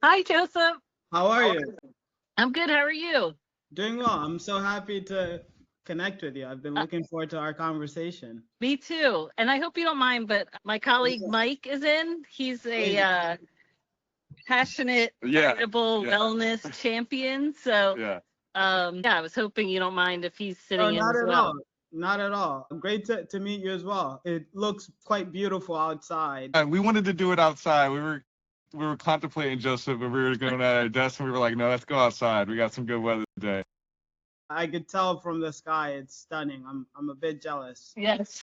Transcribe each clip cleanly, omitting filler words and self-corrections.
Hi, Joseph. How are you? I'm good. How are you? Doing well. I'm so happy to connect with you. I've been Uh, looking forward to our conversation. Me too. And I hope you don't mind, but my colleague Mike is in. He's a Hey, passionate, Vitable wellness champion. So, yeah, I was hoping you don't mind if he's oh, sitting in not as at all. well. Not at all. Great to meet you as well. It looks quite beautiful outside. We wanted to do it outside. We were contemplating, Joseph, but we were going at our desk and we were like, no, let's go outside. We got some good weather today. I could tell from the sky it's stunning. I'm a bit jealous. Yes.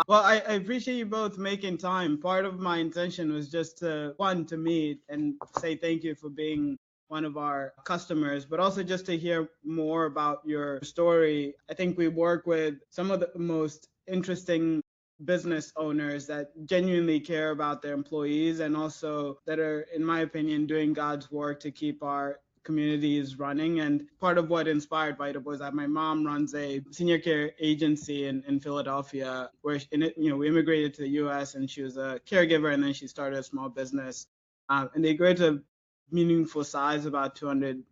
Well, I appreciate you both making time. Part of my intention was just to meet and say thank you for being one of our customers, but also just to hear more about your story. I think we work with some of the most interesting business owners that genuinely care about their employees and also that are, in my opinion, doing God's work to keep our communities running. And part of what inspired Vitable is that my mom runs a senior care agency in Philadelphia, where we immigrated to the U.S. and she was a caregiver, and then she started a small business, and they grew to meaningful size, about 200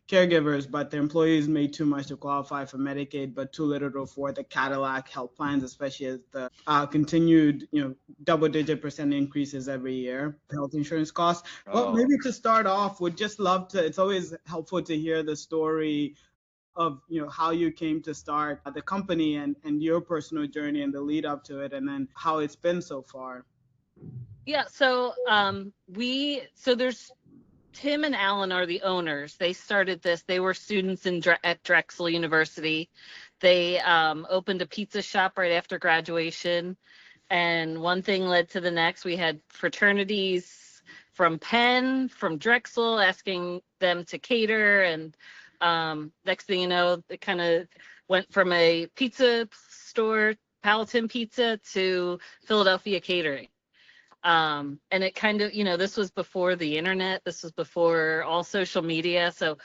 caregivers, but their employees made too much to qualify for Medicaid, but too little to afford the Cadillac health plans, especially as the continued, double-digit percent increases every year, health insurance costs. Well, maybe to start off, would just love to. It's always helpful to hear the story of how you came to start the company and your personal journey and the lead up to it, and then how it's been so far. Yeah. So there's Tim and Alan are the owners. They started this. They were students at Drexel University. They opened a pizza shop right after graduation, and one thing led to the next. We had fraternities from Penn, from Drexel, asking them to cater, and next thing you know, it kind of went from a pizza store, Palatine Pizza, to Philadelphia Catering. And it kind of, this was before the internet, this was before all social media. So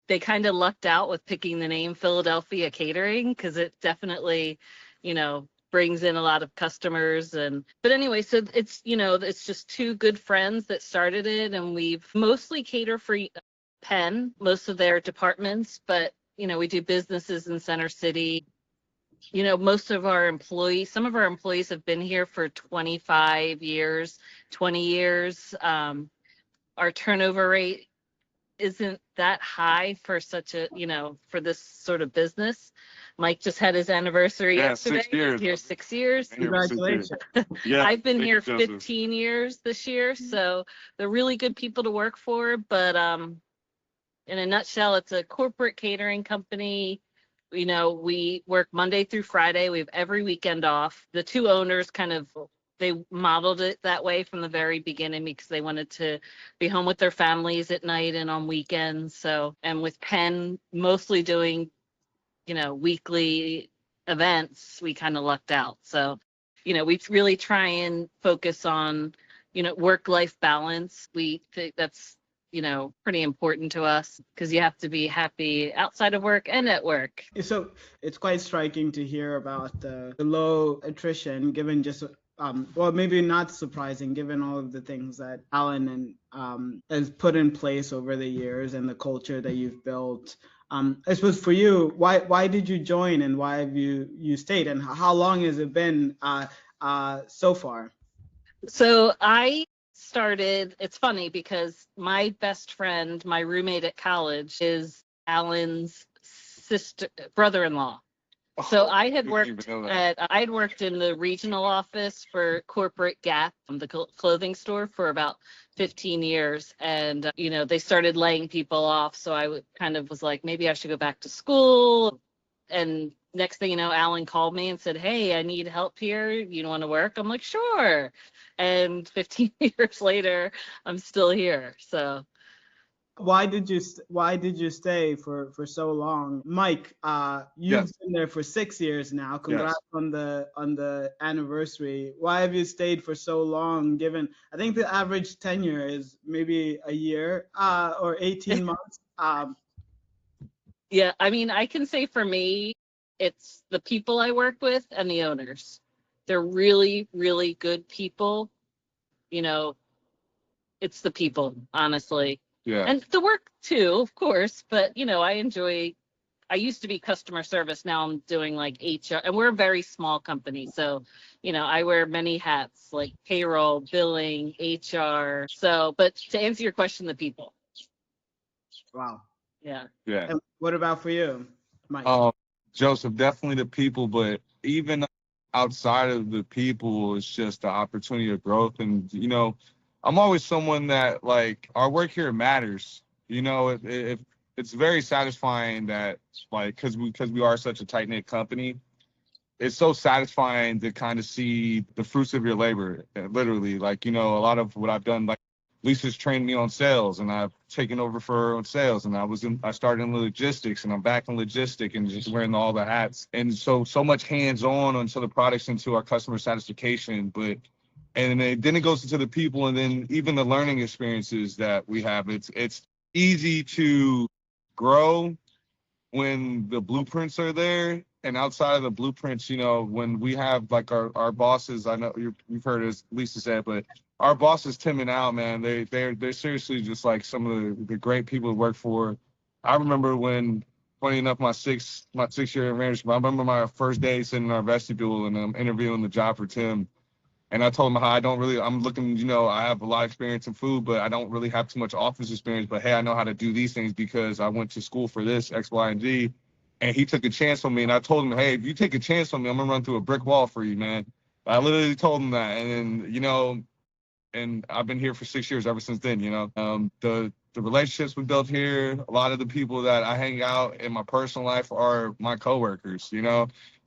they kind of lucked out with picking the name Philadelphia Catering because it definitely, brings in a lot of customers. But anyway, so it's just two good friends that started it, and we've mostly cater for Penn, most of their departments, but we do businesses in Center City. Most of some of our employees have been here for 25 years, 20 years. Our turnover rate isn't that high for for this sort of business. Mike just had his anniversary yesterday. 6 years. He's here 6 years. Congratulations. Yeah, I've been here Joseph. 15 years this year, so they're really good people to work for. But in a nutshell, it's a corporate catering company. We work Monday through Friday. We have every weekend off. The two owners they modeled it that way from the very beginning because they wanted to be home with their families at night and on weekends. So, and with Penn mostly doing, weekly events, we kind of lucked out. So, we really try and focus on, work-life balance. We think that's pretty important to us because you have to be happy outside of work and at work. So it's quite striking to hear about the low attrition, given just well, maybe not surprising, given all of the things that Alan and has put in place over the years and the culture that you've built. I suppose for you, why did you join and why have you stayed, and how long has it been so far? So I started, it's funny because my best friend, my roommate at college, is Alan's brother-in-law. So I'd worked in the regional office for corporate Gap, the clothing store, for about 15 years. And, they started laying people off. So kind of was like, maybe I should go back to school. And next thing you know, Alan called me and said, hey, I need help here. You want to work? I'm like, sure. And 15 years later, I'm still here. So Why did you stay for so long? Mike, you've Yes. been there for 6 years now. Congrats Yes. on the anniversary. Why have you stayed for so long, given I think the average tenure is maybe a year or 18 months? yeah, I mean, I can say for me, it's the people I work with and the owners. They're really, really good people. You know, It's the people, honestly. Yeah. And the work too, of course, but I used to be customer service. Now I'm doing like HR, and we're a very small company. So, I wear many hats like payroll, billing, HR. So, but to answer your question, the people. Wow. Yeah. Yeah. And what about for you, Mike? Joseph, definitely the people, but even outside of the people, it's just the opportunity of growth. And, I'm always someone that, like, our work here matters. It's very satisfying that, like, because we are such a tight-knit company, it's so satisfying to kind of see the fruits of your labor, literally. Like, a lot of what I've done, like, Lisa's trained me on sales, and I've taken over for her on sales, and I started in logistics, and I'm back in logistics and just wearing all the hats. And so much hands-on onto the products, into our customer satisfaction, and then it goes into the people, and then even the learning experiences that we have. It's easy to grow when the blueprints are there, and outside of the blueprints, when we have like our bosses, I know you've heard, as Lisa said, but our bosses, Tim and Al, man, they're seriously just like some of the great people to work for. I remember when, funny enough, my sixth year in management, I remember my first day sitting in our vestibule and I'm interviewing the job for Tim. And I told him how I'm looking, I have a lot of experience in food, but I don't really have too much office experience. But hey, I know how to do these things because I went to school for this, X, Y, and Z. And he took a chance on me. And I told him, hey, if you take a chance on me, I'm going to run through a brick wall for you, man. I literally told him that. And then, and I've been here for 6 years ever since then, the relationships we built here, a lot of the people that I hang out in my personal life are my coworkers,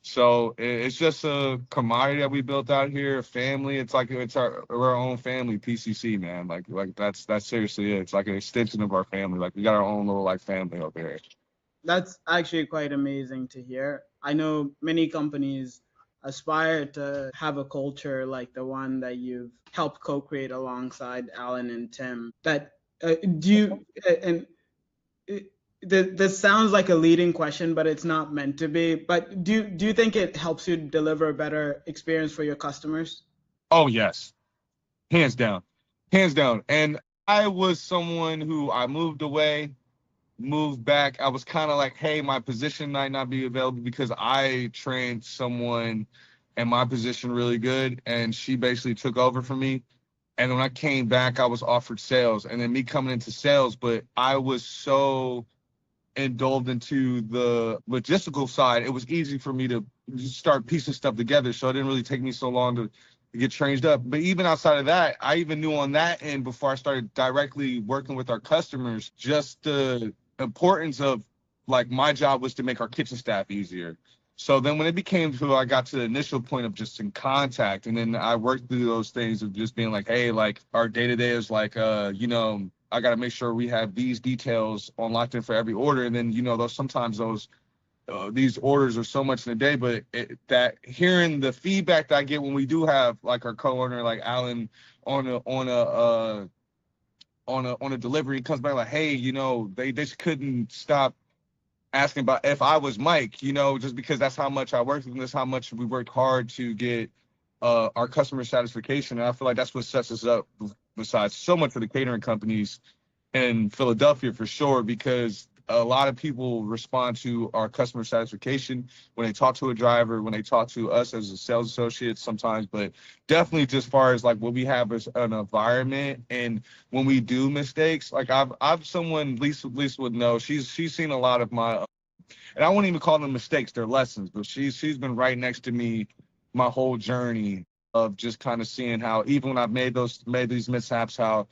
So it's just a camaraderie that we built out here, a family. It's like we're our own family, PCC, man. Like that's seriously it. It's like an extension of our family. Like we got our own little like family over here. That's actually quite amazing to hear. I know many companies aspire to have a culture like the one that you've helped co-create alongside Alan and Tim. That do you and this sounds like a leading question, but it's not meant to be. But do you think it helps you deliver a better experience for your customers? Oh yes, hands down, hands down. And I was someone who I moved away, moved back. I was kind of like, hey, my position might not be available because I trained someone in my position really good, and she basically took over for me. And when I came back, I was offered sales, and then me coming into sales, but I was so indulged into the logistical side, it was easy for me to just start piecing stuff together. So it didn't really take me so long to get trained up. But even outside of that, I even knew on that end before I started directly working with our customers, just the importance of, like, my job was to make our kitchen staff easier. So then when it became to, I got to the initial point of just in contact, and then I worked through those things of just being like, hey, like our day-to-day is like, I got to make sure we have these details on locked in for every order. And then, these orders are so much in a day, but that hearing the feedback that I get when we do have like our co-owner, like Alan, on a delivery, comes back like, hey, they just couldn't stop asking about if I was Mike, just because that's how much I worked with them, that's how much we worked hard to get our customer satisfaction. And I feel like that's what sets us up, besides so much for the catering companies in Philadelphia for sure, because a lot of people respond to our customer satisfaction when they talk to a driver, when they talk to us as a sales associate sometimes, but definitely just far as like what we have as an environment. And when we do mistakes, like I've someone, Lisa would know, she's seen a lot of my, and I wouldn't even call them mistakes, they're lessons, but she's been right next to me my whole journey of just kind of seeing how even when I've made these mishaps, how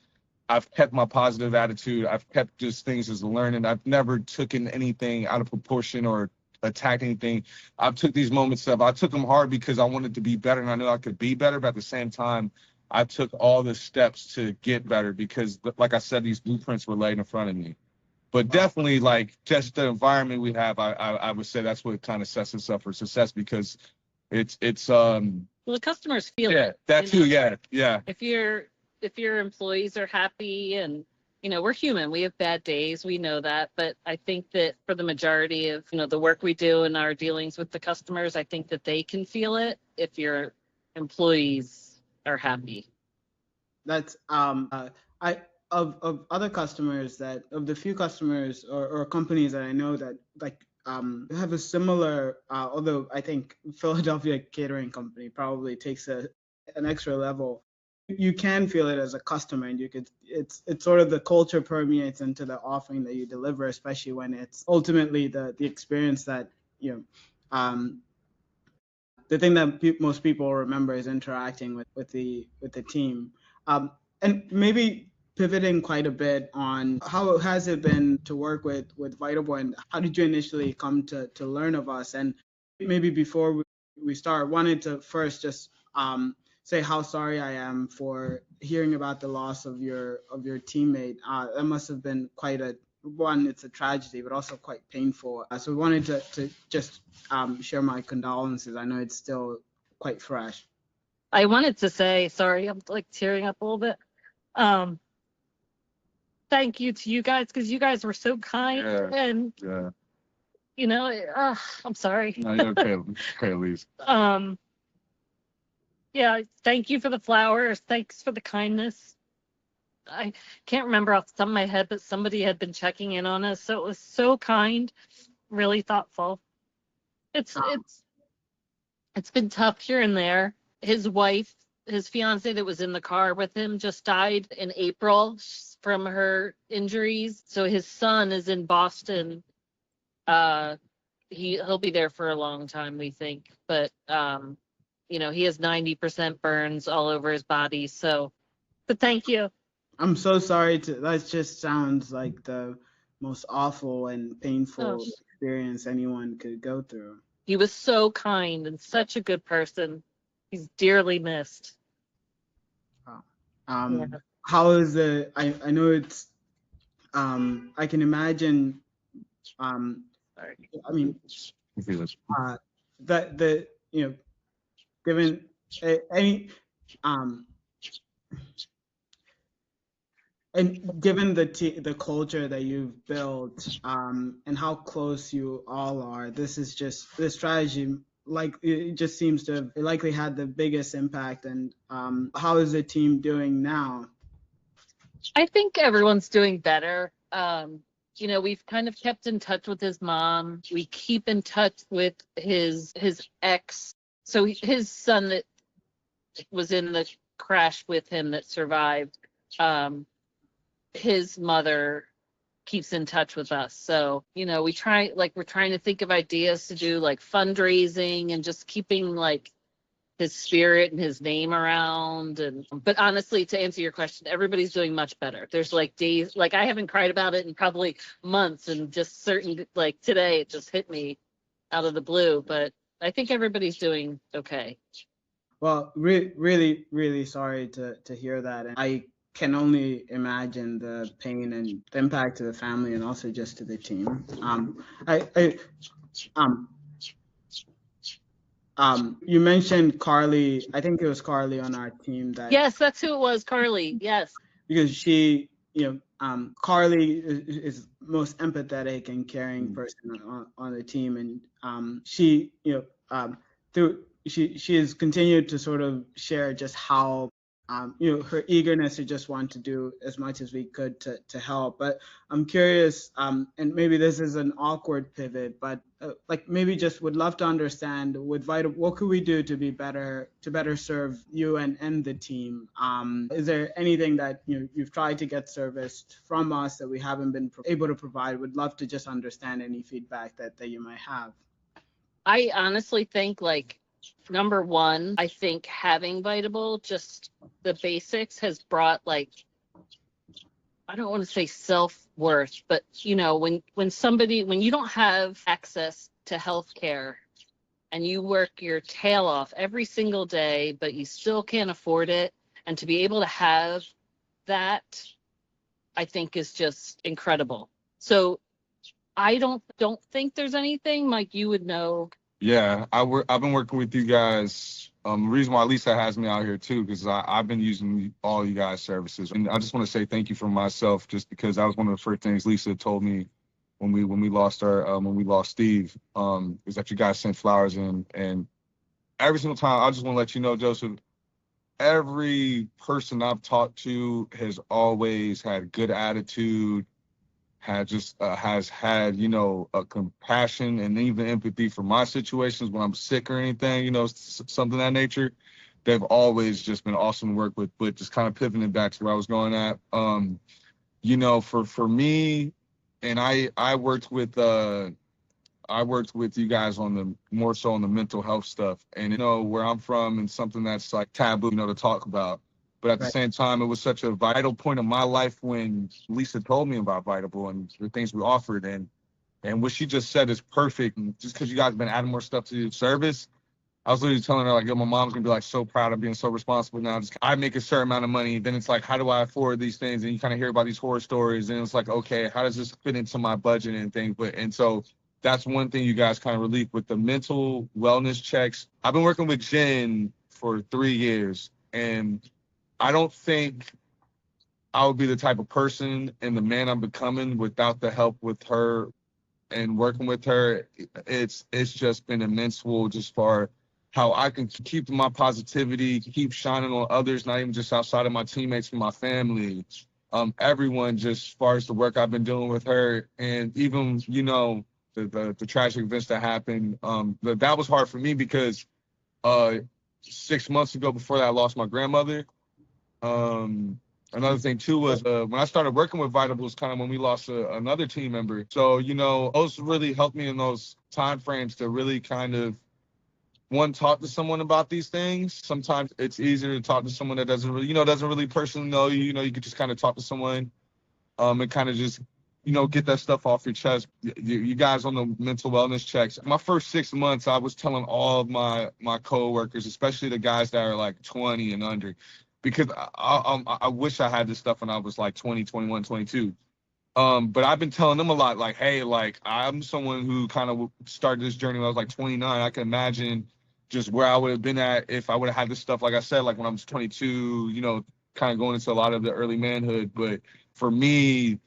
I've kept my positive attitude. I've kept just things as a learning. I've never taken anything out of proportion or attacked anything. I took them hard because I wanted to be better, and I knew I could be better. But at the same time, I took all the steps to get better because, like I said, these blueprints were laid in front of me. But definitely, like, just the environment we have, I would say that's what kind of sets us up for success, because it's Well, the customers feel yeah, it. that too, yeah. If your employees are happy, and we're human, we have bad days, we know that, but I think that for the majority of the work we do and our dealings with the customers, I think that they can feel it if your employees are happy. That's I of other customers that of the few customers or companies that I know that like have a similar although I think Philadelphia Catering Company probably takes an extra level. You can feel it as a customer, and you could it's sort of the culture permeates into the offering that you deliver, especially when it's ultimately the experience that you know um, the thing that most people remember is interacting with the team. And maybe pivoting quite a bit on how has it been to work with Vitable, and how did you initially come to learn of us? And maybe before we start, wanted to first just say how sorry I am for hearing about the loss of your teammate. That must have been quite a one. It's a tragedy, but also quite painful. So we wanted to just share my condolences. I know it's still quite fresh. I wanted to say sorry. I'm like tearing up a little bit. Um, Thank you to you guys because you guys were so kind, Yeah, and yeah. I'm sorry. No, you're okay. Okay, Elise. Yeah, thank you for the flowers. Thanks for the kindness. I can't remember off the top of my head, but somebody had been checking in on us, so it was so kind, really thoughtful. It's it's it's been tough here and there. His wife, his fiance that was in the car with him just died in April from her injuries. So his son is in Boston. Uh he'll be there for a long time, we think. But he has 90% burns all over his body. So, but thank you. I'm so sorry to. That just sounds like the most awful and Oh, painful experience anyone could go through. he was so kind and such a good person. He's dearly missed. Wow. Yeah. How is the? I know it's. I can imagine. Sorry. I mean, Okay, let's- that the given any um and given the culture that you've built and how close you all are, this strategy, like it just seems to have likely had the biggest impact. And how is the team doing now? I think everyone's doing better. We've kind of kept in touch with his mom. We keep in touch with his ex. So his son that was in the crash with him that survived, his mother keeps in touch with us. So, we're trying to think of ideas to do like fundraising and just keeping like his spirit and his name around. But honestly, to answer your question, everybody's doing much better. There's like days, like I haven't cried about it in probably months, and just certain, like today it just hit me out of the blue, but I think everybody's doing okay. Well, really, really sorry to hear that. And I can only imagine the pain and the impact to the family and also just to the team. I um, you mentioned Carly. I think it was Carly on our team that Yes, that's who it was, Carly. Yes. because she, Carly is most empathetic and caring person on the team, and she, through she has continued to sort of share just how her eagerness to just want to do as much as we could to help. But I'm curious, and maybe this is an awkward pivot, but like maybe just would love to understand with Vitable, what could we do to better serve you and the team? Is there anything that you've tried to get serviced from us that we haven't been able to provide? Would love to just understand any feedback that you might have. I honestly think like number one, I think having Vitable, just the basics has brought like, I don't want to say self-worth, but when you don't have access to healthcare and you work your tail off every single day, but you still can't afford it, and to be able to have that, I think is just incredible. So I don't think there's anything. Mike, you would know. Yeah, I've been working with you guys. The reason why Lisa has me out here too, because I've been using all you guys' services, and I just want to say thank you for myself, just because that was one of the first things Lisa told me when we lost Steve, is that you guys sent flowers in, and every single time I just want to let you know, Joseph, every person I've talked to has always had good attitude, has had, a compassion and even empathy for my situations when I'm sick or anything, something of that nature. They've always just been awesome to work with. But just kind of pivoting back to where I was going at, for me, and I worked with you guys on the more so on the mental health stuff, and where I'm from and something that's like taboo, to talk about. But at the Right. same time, it was such a vital point of my life when Lisa told me about Vitable and the things we offered, and what she just said is perfect. And just because you guys have been adding more stuff to the service, I was literally telling her like, yo, my mom's gonna be like so proud of being so responsible now. Just I make a certain amount of money, then it's like, how do I afford these things? And you kind of hear about these horror stories, and it's like, okay, how does this fit into my budget and things? And so that's one thing you guys kind of relieve with the mental wellness checks. I've been working with Jen for 3 years, and I don't think I would be the type of person and the man I'm becoming without the help with her and working with her. It's just been immense just for how I can keep my positivity, keep shining on others, not even just outside of my teammates and my family. Everyone, just as far as the work I've been doing with her, and even the tragic events that happened. That was hard for me because 6 months ago, before that, I lost my grandmother. Another thing too was when I started working with Vitable was kind of when we lost another team member. So those really helped me in those time frames to really kind of talk to someone about these things. Sometimes it's easier to talk to someone that doesn't really personally know you. You could just kind of talk to someone and kind of just get that stuff off your chest. You guys on the mental wellness checks. My first 6 months, I was telling all of my coworkers, especially the guys that are like 20 and under, because I wish I had this stuff when I was like 20, 21, 22. But I've been telling them a lot, like, hey, like I'm someone who kind of started this journey when I was like 29. I can imagine just where I would have been at if I would have had this stuff, like I said, like when I was 22, kind of going into a lot of the early manhood. But for me,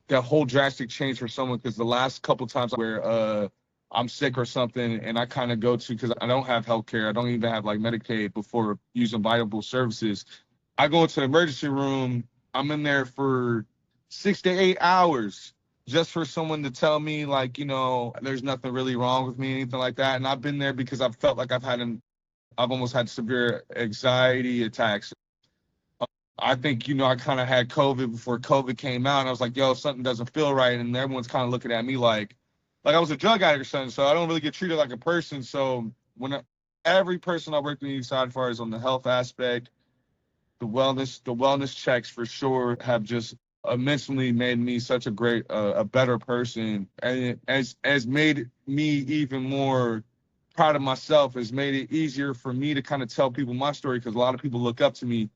that whole drastic change for someone, because the last couple times where I'm sick or something and I kind of go to, because I don't have health care, I don't even have like Medicaid before using Vitable services. I go into the emergency room, I'm in there for 6 to 8 hours just for someone to tell me like, there's nothing really wrong with me, anything like that. And I've been there because I've felt like I've almost had severe anxiety attacks. I think, I kind of had COVID before COVID came out, and I was like, yo, something doesn't feel right. And everyone's kind of looking at me like I was a drug addict or something. So I don't really get treated like a person. So every person I worked with inside, as far as on the health aspect, the wellness checks for sure have just immensely made me such a better person. And it has made me even more proud of myself, has made it easier for me to kind of tell people my story, because a lot of people look up to me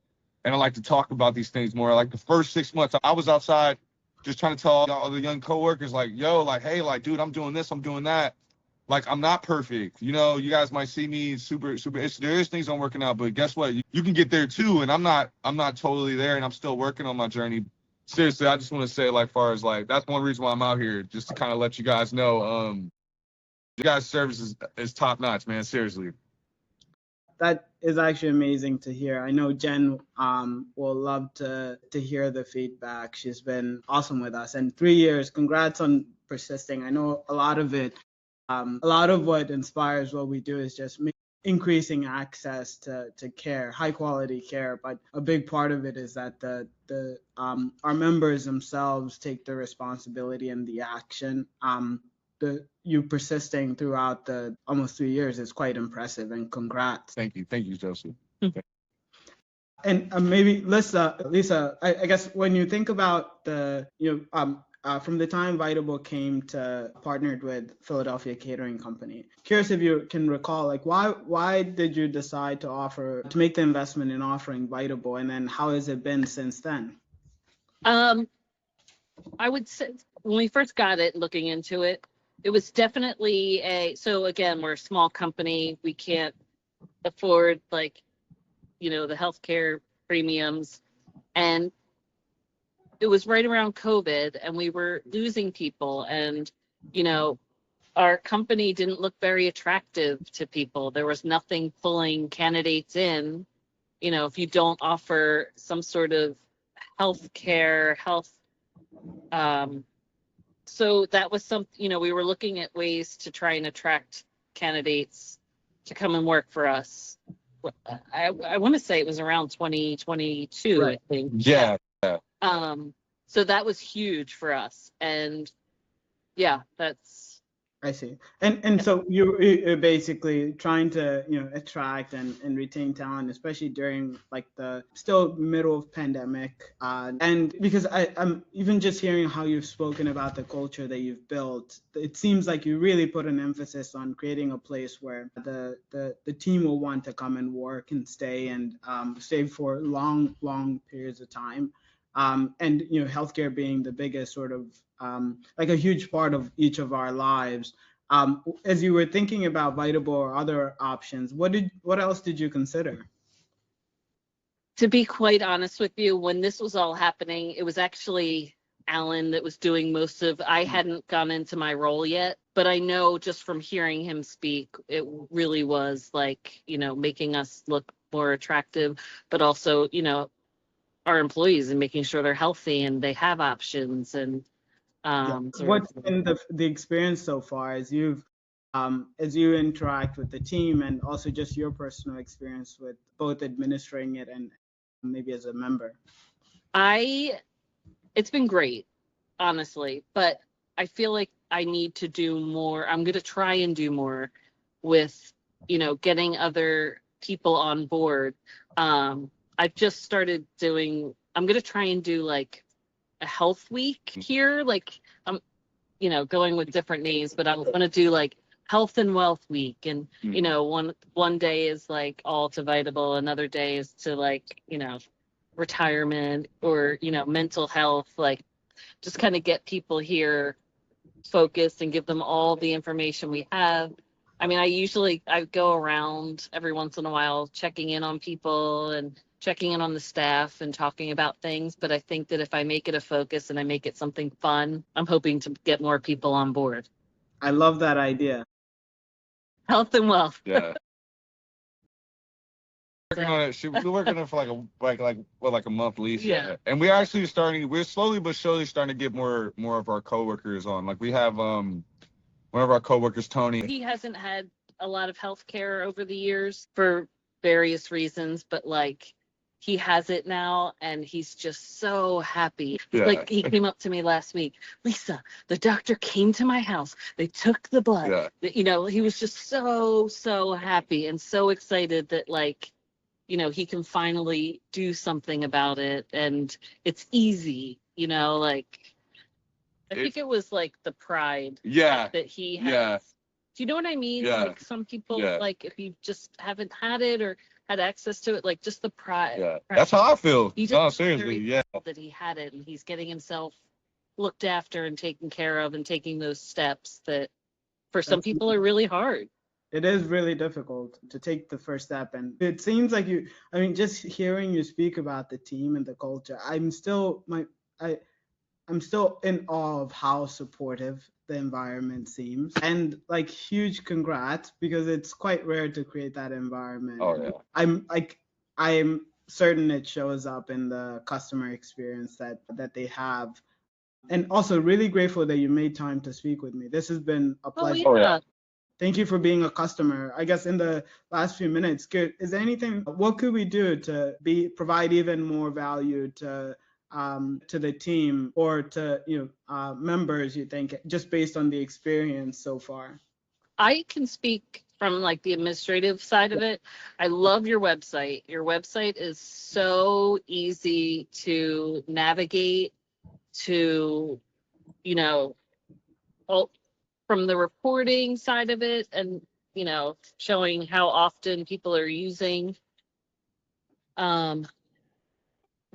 and I like to talk about these things more. Like the first 6 months, I was outside just trying to tell all the young coworkers, like, yo, like, hey, like, dude, I'm doing this, I'm doing that. Like, I'm not perfect. You guys might see me super, super. There is things I'm working out, but guess what? You can get there too. And I'm not totally there, and I'm still working on my journey. Seriously, I just want to say, like, far as like, that's one reason why I'm out here, just to kind of let you guys know, you guys' service is top notch, man. Seriously. That is actually amazing to hear. I know Jen will love to hear the feedback. She's been awesome with us, and 3 years. Congrats on persisting. I know a lot of it. A lot of what inspires what we do is just increasing access to care, high quality care. But a big part of it is that our members themselves take the responsibility and the action. You persisting throughout the almost 3 years is quite impressive, and congrats. Thank you, Joseph. And maybe Lisa, I guess when you think about from the time Vitable came to partnered with Philadelphia Catering Company, curious if you can recall, like, why did you decide to make the investment in offering Vitable, and then how has it been since then? I would say when we first got it, looking into it, it was definitely so again, we're a small company. We can't afford the healthcare premiums. And it was right around COVID, and we were losing people. And, our company didn't look very attractive to people. There was nothing pulling candidates in, if you don't offer some sort of health care, so that was we were looking at ways to try and attract candidates to come and work for us. I want to say it was around 2022, Right. I think. Yeah. So that was huge for us. And yeah, that's. I see. And so you're basically trying to, attract and retain talent, especially during like the still middle of pandemic. And because I'm even just hearing how you've spoken about the culture that you've built, it seems like you really put an emphasis on creating a place where the team will want to come and work and stay and stay for long periods of time. And healthcare being the biggest sort of like a huge part of each of our lives. As you were thinking about Vitable or other options, what else did you consider? To be quite honest with you, when this was all happening, it was actually Alan that was doing most of. I hadn't gone into my role yet, but I know just from hearing him speak, it really was like, making us look more attractive, but also, our employees and making sure they're healthy and they have options and What's been the experience so far as you interact with the team and also just your personal experience with both administering it and maybe as a member? It's been great, honestly, but I feel like I need to do more. I'm going to try and do more with, getting other people on board. I've just started I'm going to try and do like a health week here. Like I'm, going with different names, but I'm going to do like health and wealth week. And, one day is like all to Vitable. Another day is to like, retirement or, mental health, like just kind of get people here focused and give them all the information we have. I mean, I go around every once in a while checking in on people and checking in on the staff and talking about things. But I think that if I make it a focus and I make it something fun, I'm hoping to get more people on board. I love that idea. Health and wealth. Yeah. Working on it. We're working on it for like a month at least. Yeah. And we're slowly but surely starting to get more of our coworkers on. Like we have one of our coworkers, Tony. He hasn't had a lot of health care over the years for various reasons, but like he has it now and he's just so happy. Yeah. Like he came up to me last week, Lisa, the doctor came to my house. They took the blood. Yeah. He was just so happy and so excited that like, he can finally do something about it and it's easy, like I think it was like the pride that he has. Yeah. Do you know what I mean? Yeah. Like some people, like if you just haven't had it or had access to it, like just the pride. Yeah. That's how I feel. No, seriously. Yeah. That he had it and he's getting himself looked after and taken care of and taking those steps that for some people are really hard. It is really difficult to take the first step. And it seems like just hearing you speak about the team and the culture, I'm still in awe of how supportive the environment seems. And like huge congrats because it's quite rare to create that environment. Oh yeah. I'm certain it shows up in the customer experience that they have. And also really grateful that you made time to speak with me. This has been a pleasure. Oh yeah. Thank you for being a customer. I guess in the last few minutes, is there anything, what could we do to provide even more value to the team or to members, you think, just based on the experience so far? I can speak from like the administrative side of it. I love your website. Your website is so easy to navigate to, from the reporting side of it and, showing how often people are using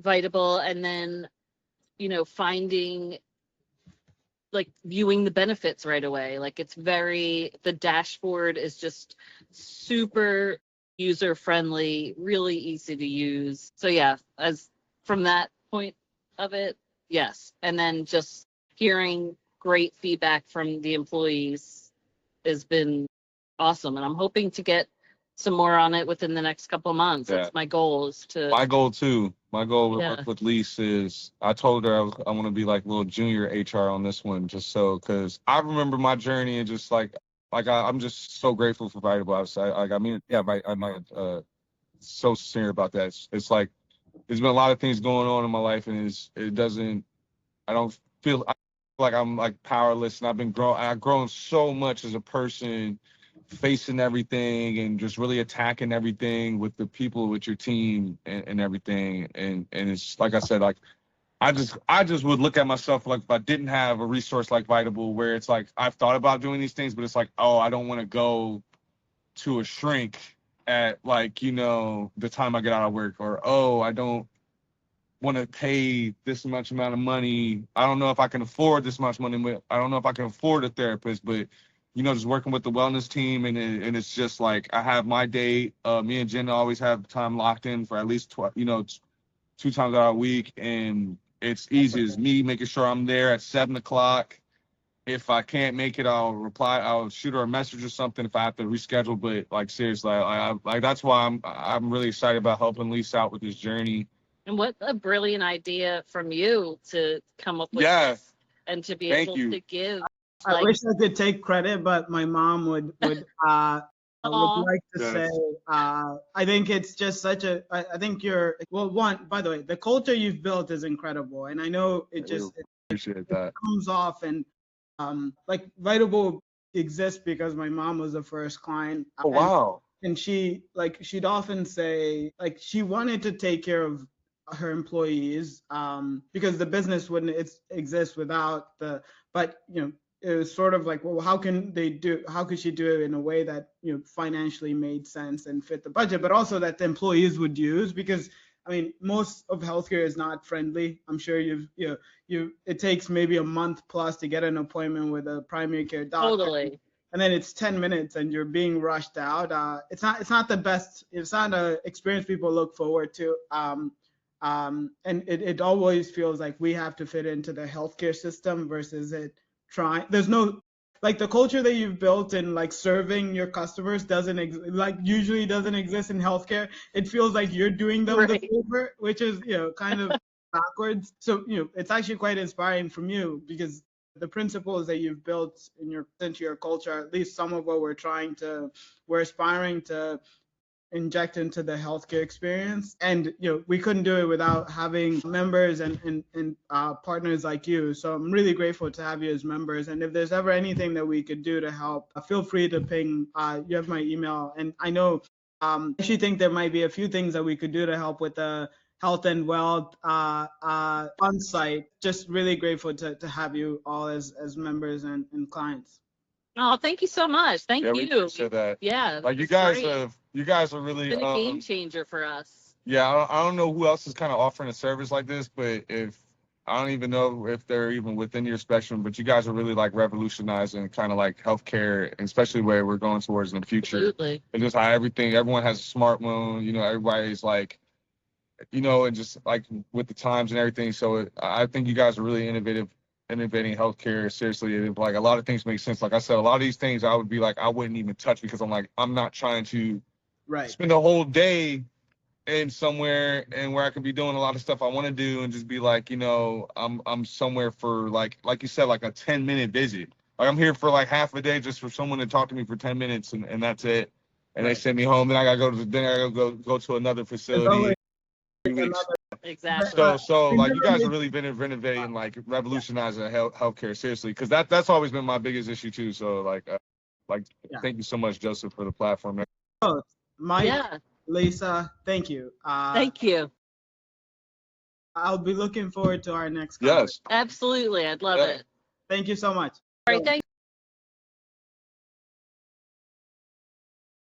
Vitable and then, finding like viewing the benefits right away. Like the dashboard is just super user friendly, really easy to use. So yeah, as from that point of it, yes. And then just hearing great feedback from the employees has been awesome. And I'm hoping to get some more on it within the next couple of months. Yeah. That's my goal is to. My goal too. My goal with Yeah. work with Lise is I told her I want to be like little junior HR on this one, just so because I remember my journey and just I'm just so grateful for Vitable. I'm so sincere about that. It's like there's been a lot of things going on in my life, and I don't feel like I'm like powerless, and I've grown so much as a person, facing everything and just really attacking everything with the people, with your team and everything. And it's like I said, like I just would look at myself like if I didn't have a resource like Vitable, where it's like I've thought about doing these things, but it's like, oh, I don't want to go to a shrink at like, the time I get out of work, or oh, I don't want to pay this much amount of money. I don't know if I can afford this much money. But I don't know if I can afford a therapist, but just working with the wellness team, and it's just like I have my date. Me and Jen always have time locked in for at least 2 times out a week, and it's easy as me making sure I'm there at 7:00. If I can't make it, I'll shoot her a message or something if I have to reschedule. But like seriously, like that's why I'm really excited about helping Lisa out with this journey. And what a brilliant idea from you to come up with Yeah. this and to be Thank able you. to give. I wish I could take credit, but my mom would Aw. like to Yes. say, I think it's just I think by the way, the culture you've built is incredible. And I know it Appreciate that. comes off, and like Vitable exists because my mom was the first client. Oh wow. And she'd often say like she wanted to take care of her employees because the business wouldn't exist without but it was sort of like, well, how could she do it in a way that financially made sense and fit the budget, but also that the employees would use, because I mean most of healthcare is not friendly. I'm sure it takes maybe a month plus to get an appointment with a primary care doctor. Totally. And then it's 10 minutes and you're being rushed out. It's not the best. It's not an experience people look forward to. And it always feels like we have to fit into the healthcare system versus it trying. There's no, like, the culture that you've built in like serving your customers usually doesn't exist in healthcare. It feels like you're doing them the favor, which is kind of backwards. So it's actually quite inspiring from you, because the principles that you've built into your culture, at least some of what we're aspiring to inject into the healthcare experience. And we couldn't do it without having members and partners like you. So I'm really grateful to have you as members. And if there's ever anything that we could do to help, feel free to ping. You have my email, and I know I actually think there might be a few things that we could do to help with the health and wealth on site. Just really grateful to have you all as members and clients. Oh, thank you so much. Thank Yeah, you. we appreciate that. Yeah. Like you that's guys great. are really It's been a game changer for us. Yeah, I don't know who else is kind of offering a service like this, but I don't even know if they're even within your spectrum, but you guys are really like revolutionizing kind of like healthcare, especially where we're going towards in the future. Absolutely. And just how everyone has a smartphone, everybody's like, and just like with the times and everything. So I think you guys are really innovating healthcare seriously. And like a lot of things make sense. Like I said, a lot of these things I would be like, I wouldn't even touch, because I'm not trying to spend a whole day in somewhere and where I could be doing a lot of stuff I want to do, and just be like, I'm somewhere for like you said, like a 10-minute visit. Like I'm here for like half a day just for someone to talk to me for 10 minutes, and that's it. And they send me home. Then I gotta go to another facility. Exactly. So like you guys have really been renovating, like revolutionizing healthcare seriously, because that's always been my biggest issue too. So thank you so much, Joseph, for the platform. Mike, Lisa, thank you. Thank you. I'll be looking forward to our next Yes, absolutely. I'd love it. Thank you so much. All right. Thank